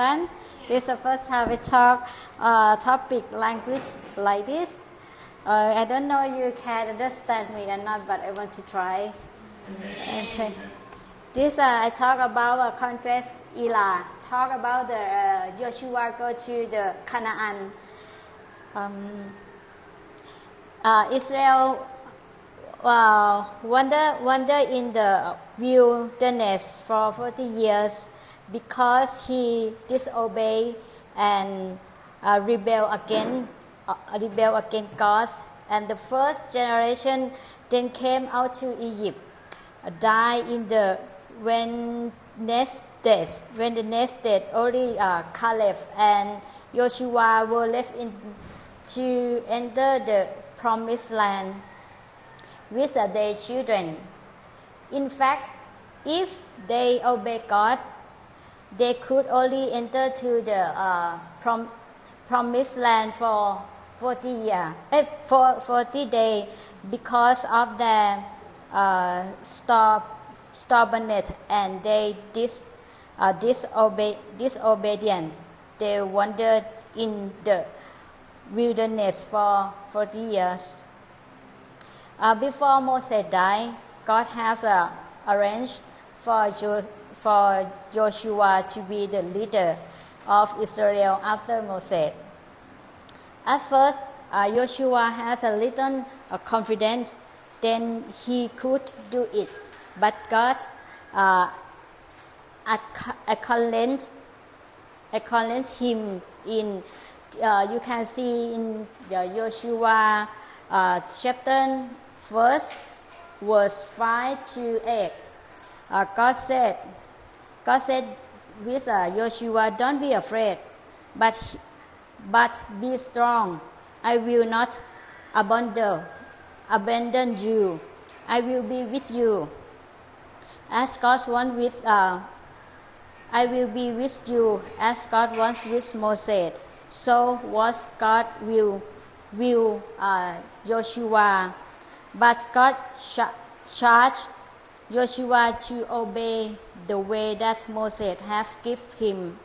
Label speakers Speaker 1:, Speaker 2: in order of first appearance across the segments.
Speaker 1: This is the first time we talk topic language like this. I don't know you can understand me or not, but I want to try. Okay. This I talk about conquest Elah. Talk about the Joshua go to the Canaan. Israel wander in the wilderness for 40 years because he disobeyed and rebelled against God. And the first generation then came out to Egypt, died in the wilderness. When the next day, only Caleb and Joshua were left to enter the promised land with their children. In fact, if they obey God, they could only enter to the promised land for 40 days because of their stubbornness and they disobedient. They wandered in the wilderness for 40 years. Before Moses died, God has arranged for Joshua to be the leader of Israel after Moses. At first, Joshua has a little confidence that he could do it, but God acknowledged him in. You can see in Joshua chapter 1, verse 5 to 8. God said with Joshua, "Don't be afraid, but be strong. I will not abandon you. I will be with you. As God wants with, I will be with you as God wants with Moses. So was God will Joshua, but God charged Joshua to obey the way that Moses has given him.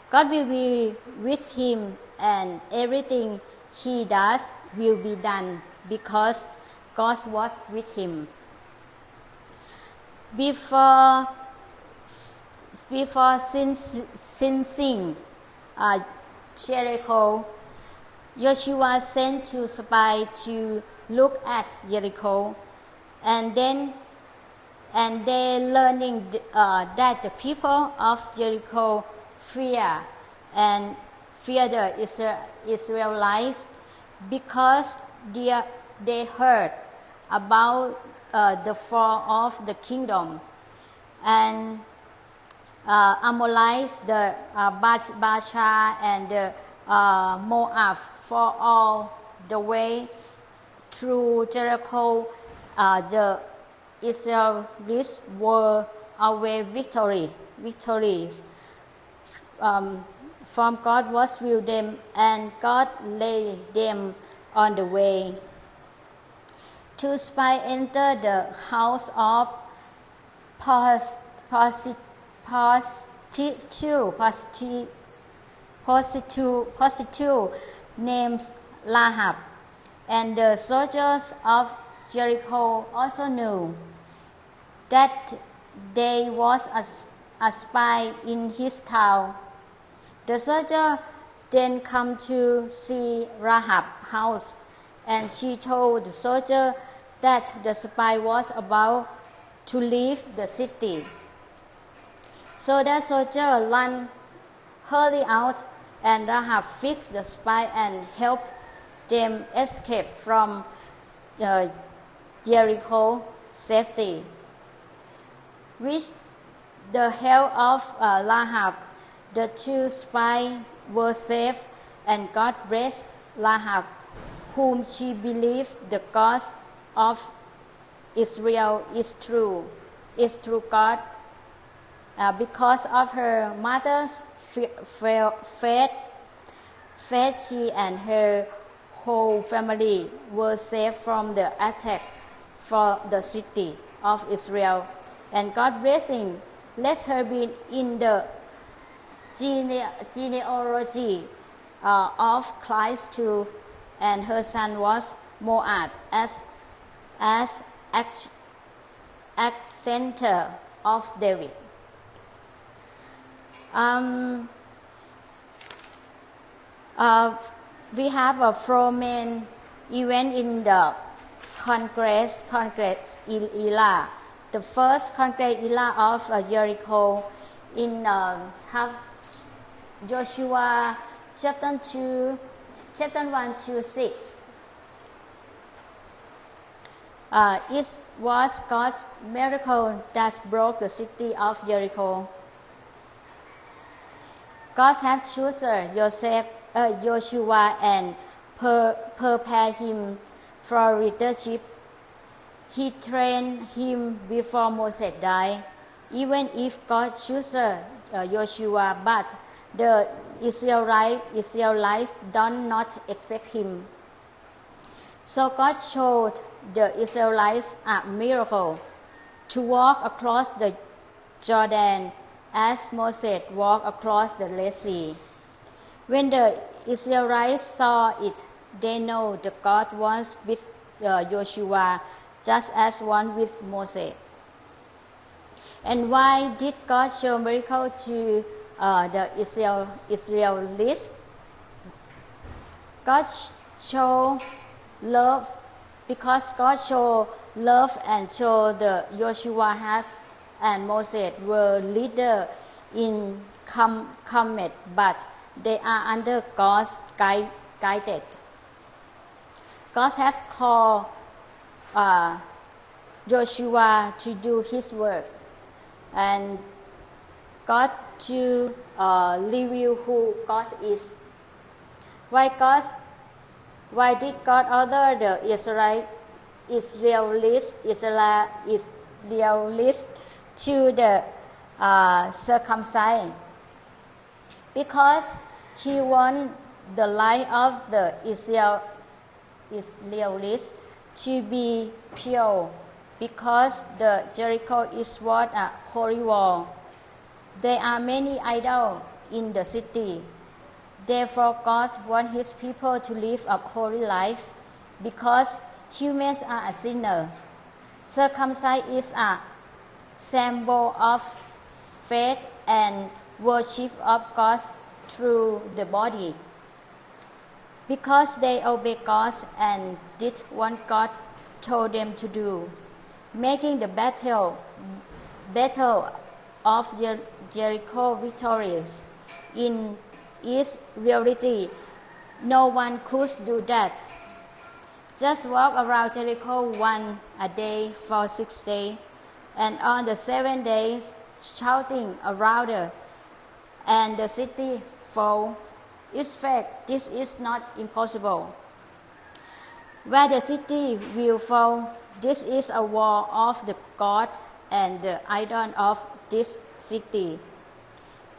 Speaker 1: God will be with him, and everything he does will be done because God was with him." Before seizing Jericho, Joshua sent two spies to look at Jericho, and they learning that the people of Jericho fear the Israelites because they heard about the fall of the kingdom, and Amorites, the Bashan, and the Moab for all the way through Jericho. The Israelites were always victorious. From God was with them, and God led them on the way. Two spies entered the house of prostitute named Rahab, and the soldiers of Jericho also knew that there was a spy in his town. The soldier then come to see Rahab's house, and she told the soldier that the spy was about to leave the city. So the soldier ran hurried out, and Rahab fixed the spy and helped them escape from Jericho safely. With the help of Rahab, the two spies were safe, and God blessed Rahab, whom she believed the God of Israel is true God. Because of her mother's faith, she and her whole family were saved from the attack for the city of Israel. And God blessing let her be in the genealogy of Christ too, and her son was Moab as center of David. We have a four main event in the Congress Elah. The first Congress Elah of Jericho in Joshua chapter 1 to 6. It was God's miracle that broke the city of Jericho. God had chosen Joshua and prepared him for leadership. He trained him before Moses died. Even if God chose Joshua, but the Israelites did not accept him. So God showed the Israelites a miracle to walk across the Jordan as Moses walked across the Red Sea. When the Israelites saw it, they know that God was with Joshua just as one with Moses. And why did God show miracle to the Israelites? God showed love because God showed love and showed the Joshua and Moses were leaders in combat, but they are under God's guided. God have called Joshua to do his work, and God to reveal who God is. Why did God order the Israelites to the circumcision? Because he want the life of the Israelites to be pure, because the Jericho is what a holy wall. There are many idols in the city. Therefore, God wants His people to live a holy life, because humans are sinners. Circumcision is a symbol of faith and worship of God through the body. Because they obey God and did what God told them to do, making the battle of Jericho victorious. In its reality, no one could do that. Just walk around Jericho one a day for 6 days, and on the 7 days shouting around her, and the city fall. In fact, this is not impossible. Where the city will fall, this is a war of the God and the idol of this city.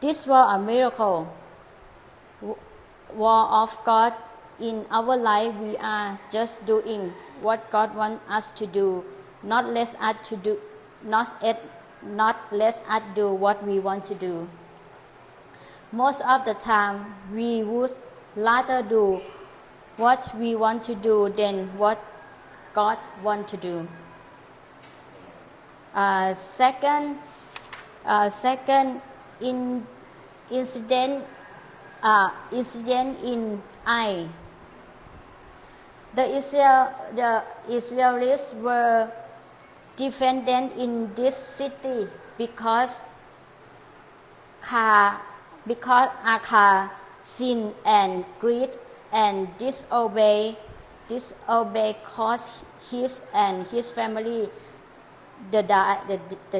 Speaker 1: This was a miracle. War of God in our life. We are just doing what God wants us to do, not let us do what we want to do. Most of the time, we would rather do what we want to do than what God wants to do. Second incident in Ai. The Israelites were defended in this city because Achan sinned and greed and disobey caused his and his family the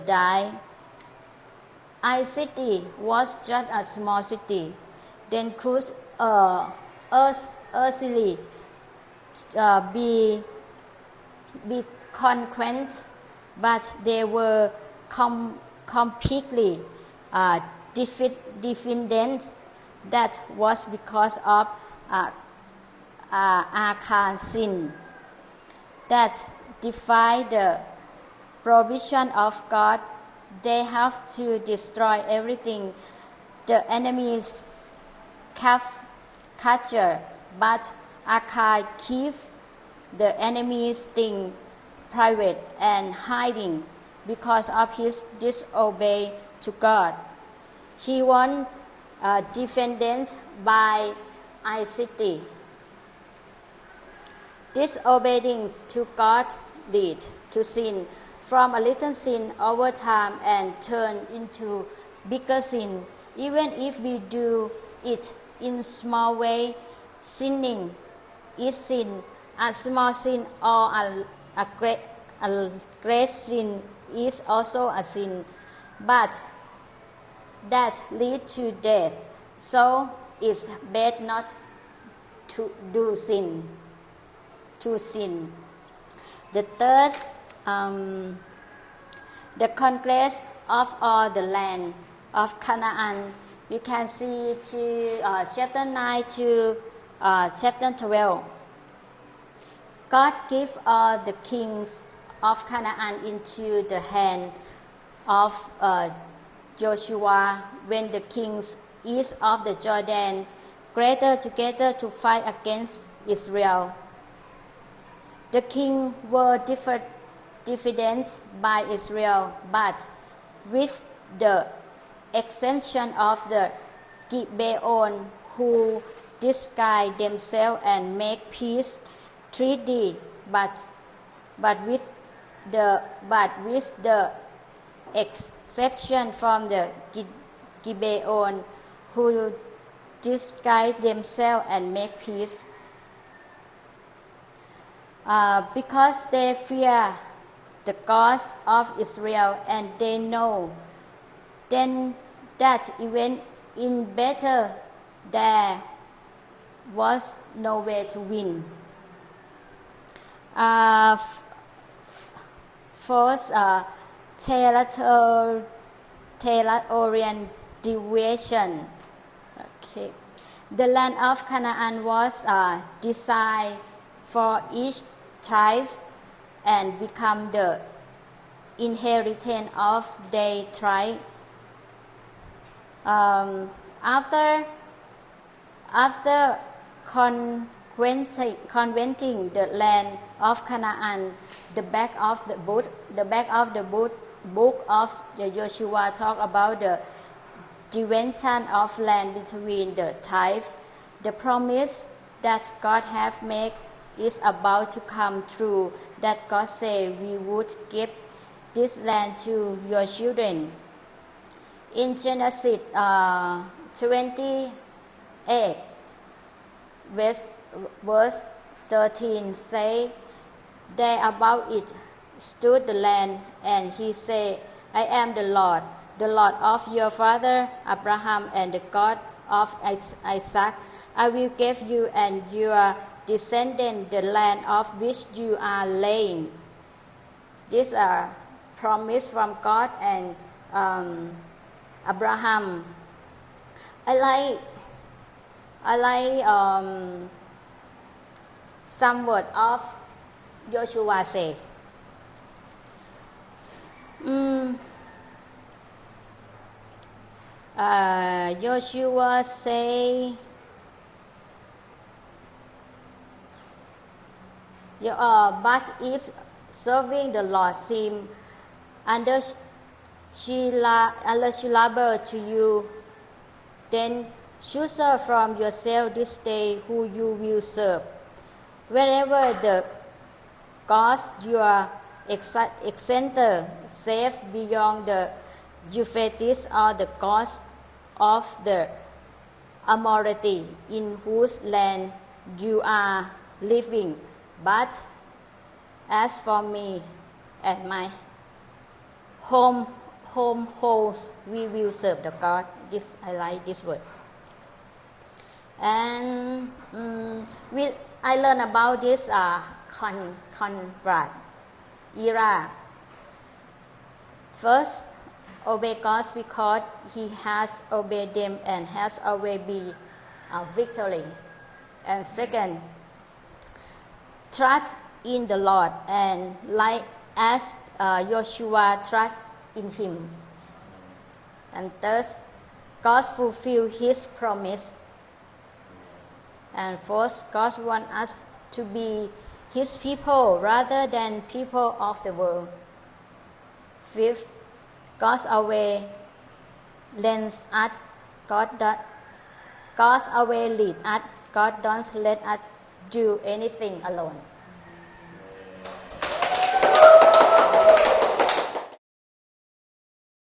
Speaker 1: die. Ai city was just a small city, then could easily be conquered, but they were completely defended. That was because of Achan's sin that defied the provision of God. They have to destroy everything the enemy's capture, but Achan keep the enemy's thing private and hiding because of his disobey to God. He won defended by I-city. Disobeying to God lead to sin. From a little sin over time and turn into bigger sin. Even if we do it in small way, sinning is sin. A small sin or a great sin is also a sin, but that leads to death. So it's best not to do sin. To sin. The third, the conquest of all the land of Canaan. You can see to chapter 9 to chapter 12. God gave all the kings of Canaan into the hand of Joshua when the kings east of the Jordan gathered together to fight against Israel. The kings were defeated by Israel, but with the exception of the Gibeon, who disguise themselves and make peace treaty, but with the exception from the Gibeon, who disguise themselves and make peace. Because they fear the God of Israel and they know then that even in battle there was no way to win. Fourth, territorial division. Okay. The land of Canaan was designed for each tribe and become the inheritance of their tribe. After conquering the land of Canaan, the back of the book of Joshua talk about the division of land between the tribes. The promise that God have made is about to come true. That God said we would give this land to your children. In Genesis 28, verse 13 say, there about it stood the land, and he said, I am the Lord of your father Abraham, and the God of Isaac. I will give you and your descendant the land of which you are laying. This are promise from God and Abraham. I like some word of Joshua say. Joshua say, but if serving the Lord seem undesirable to you, then choose from yourself this day who you will serve. Wherever the gods your exenter safe beyond the Euphrates are the gods of the Amorite in whose land you are living. But as for me and my household, we will serve the God. This I like this word. And I learned about this Conrad era. First, obey God because He has obeyed them and has always been victory. And second, trust in the Lord, and like as Joshua trust in Him. And third, God fulfill His promise. And fourth, God wants us to be His people rather than people of the world. Fifth, God's way leads us. God's way lead us. God don't let us do anything alone.